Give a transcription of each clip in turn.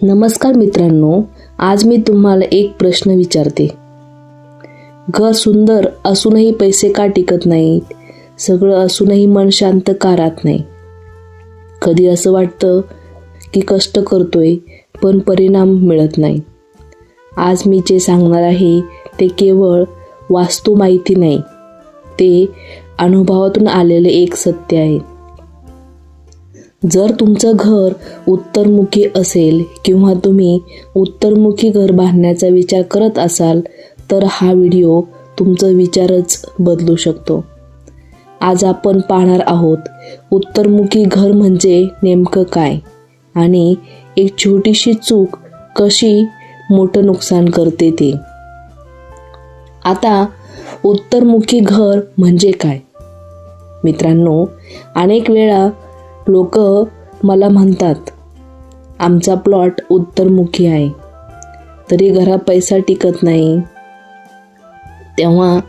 नमस्कार मित्रांनो, आज मी तुम्हाला एक प्रश्न विचारते. घर सुंदर असूनही पैसे का टिकत नाहीत? सगळं असूनही मन शांत का राहत नाही? कधी असं वाटतं की कष्ट करतोय पण परिणाम मिळत नाही. आज मी जे सांगणार आहे ते केवळ वास्तू माहिती नाही, ते अनुभवातून आलेले एक सत्य आहे. जर तुमचं घर उत्तरमुखी असेल किंवा तुम्ही उत्तरमुखी घर बांधण्याचा विचार करत असाल तर हा व्हिडिओ तुमचा विचारच बदलू शकतो. आज आपण पाहणार आहोत उत्तरमुखी घर म्हणजे नेमकं काय आणि एक छोटीशी चूक कशी मोठं नुकसान करते ते. आता उत्तरमुखी घर म्हणजे काय? मित्रांनो, अनेक वेळा लोक मला म्हणतात आमचा प्लॉट उत्तरमुखी आहे तरी घरात पैसा टिकत नाही. तेव्हा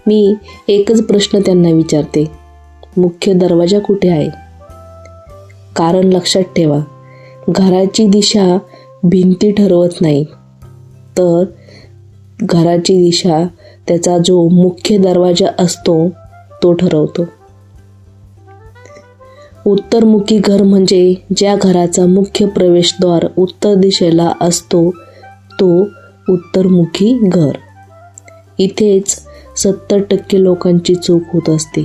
मी एकच प्रश्न त्यांना विचारते, मुख्य दरवाजा कुठे आहे? कारण लक्षात ठेवा, घराची दिशा भिंती ठरवत नाही, तर घराची दिशा त्याचा जो मुख्य दरवाजा असतो तो ठरवतो. उत्तरमुखी घर म्हणजे ज्या घराचा मुख्य प्रवेशद्वार उत्तर दिशेला असतो तो उत्तरमुखी घर. इथेच 70% लोकांची चूक होत असते.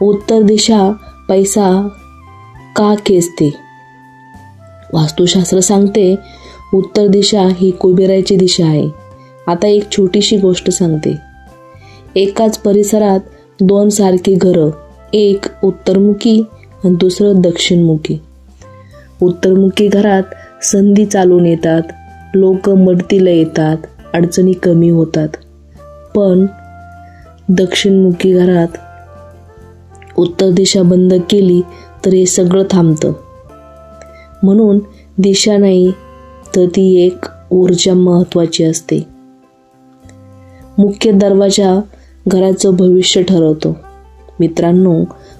उत्तर दिशा पैसा का खेचते? वास्तुशास्त्र सांगते उत्तर दिशा ही कुबेराची दिशा आहे. आता एक छोटीशी गोष्ट सांगते. एकाच परिसरात दोन सारखी घरं, एक उत्तरमुखी आणि दुसरं दक्षिणमुखी. उत्तरमुखी घरात संधी चालून येतात, लोक मदतीला येतात, अडचणी कमी होतात. पण दक्षिणमुखी घरात उत्तर दिशा बंद केली तर हे सगळं थांबतं. म्हणून दिशा नाही तर ती एक ऊर्जा महत्त्वाची असते. मुख्य दरवाजा घराचं भविष्य ठरवतो. मित्रांनो,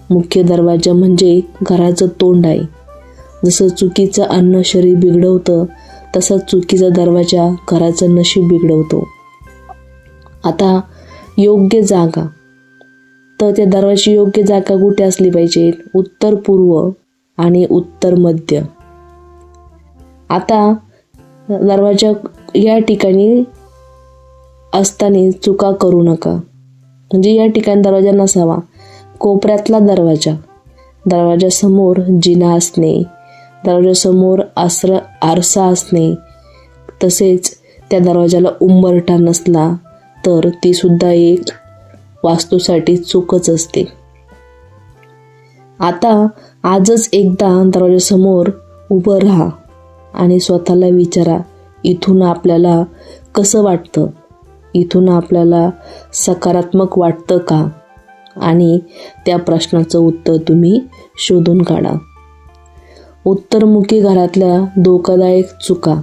मुख्य दरवाजा म्हणजे घराचं तोंड आहे. जसं चुकीचं अन्न शरीर बिघडवतं तसा चुकीचा दरवाजा घराचं नशीब बिघडवतो. आता योग्य जागा, तर त्या दरवाजाची योग्य जागा कुठे असली पाहिजे? उत्तर पूर्व आणि उत्तर मध्य. आता दरवाजा या ठिकाणी असताना चुका करू नका. म्हणजे या ठिकाणी दरवाजा नसावा. कोपऱ्यातला दरवाजा, दरवाजासमोर जिना असणे, दरवाजासमोर आरसा असणे, तसेच त्या दरवाजाला उंबरठा नसला तर ती सुद्धा एक वास्तूसाठी चूकच असते. आता आजच एकदा दरवाजासमोर उभं राहा आणि स्वतःला विचारा, इथून आपल्याला कसं वाटतं? इथून आपल्याला सकारात्मक वाटतं का? आणि त्या प्रश्नाचं उत्तर तुम्ही शोधून काढा. उत्तरमुखी घरातल्या धोकादायक चुका.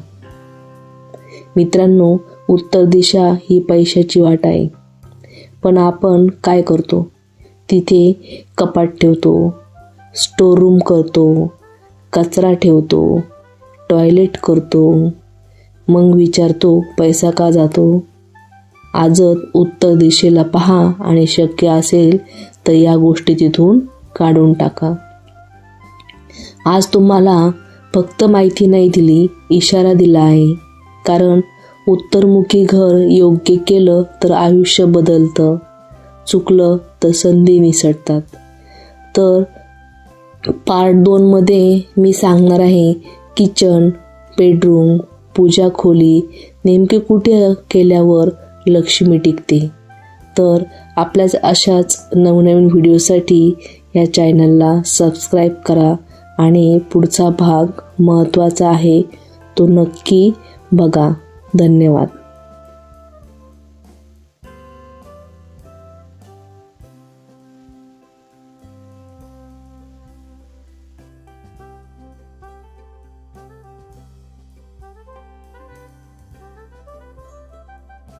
मित्रांनो, उत्तर दिशा ही पैशाची वाट आहे. पण आपण काय करतो? तिथे कपाट ठेवतो, स्टोर रूम करतो, कचरा ठेवतो, टॉयलेट करतो. मग विचारतो पैसा का जातो? आजच उत्तर दिशेला पहा आणि शक्य असेल तर या गोष्टी तिथून काढून टाका. आज तुम्हाला फक्त माहिती नाही दिली, इशारा दिला आहे. कारण उत्तरमुखी घर योग्य केलं तर आयुष्य बदलतं, चुकलं तर संधी निसटतात. तर पार्ट 2 मध्ये मी सांगणार आहे किचन, बेडरूम, पूजा खोली नेमके कुठे केल्यावर लक्ष्मी टिकते. तर आपल्याच अशाच नवनवीन व्हिडिओसाठी या चॅनलला सबस्क्राईब करा आणि पुढचा भाग महत्त्वाचा आहे तो नक्की बघा. धन्यवाद.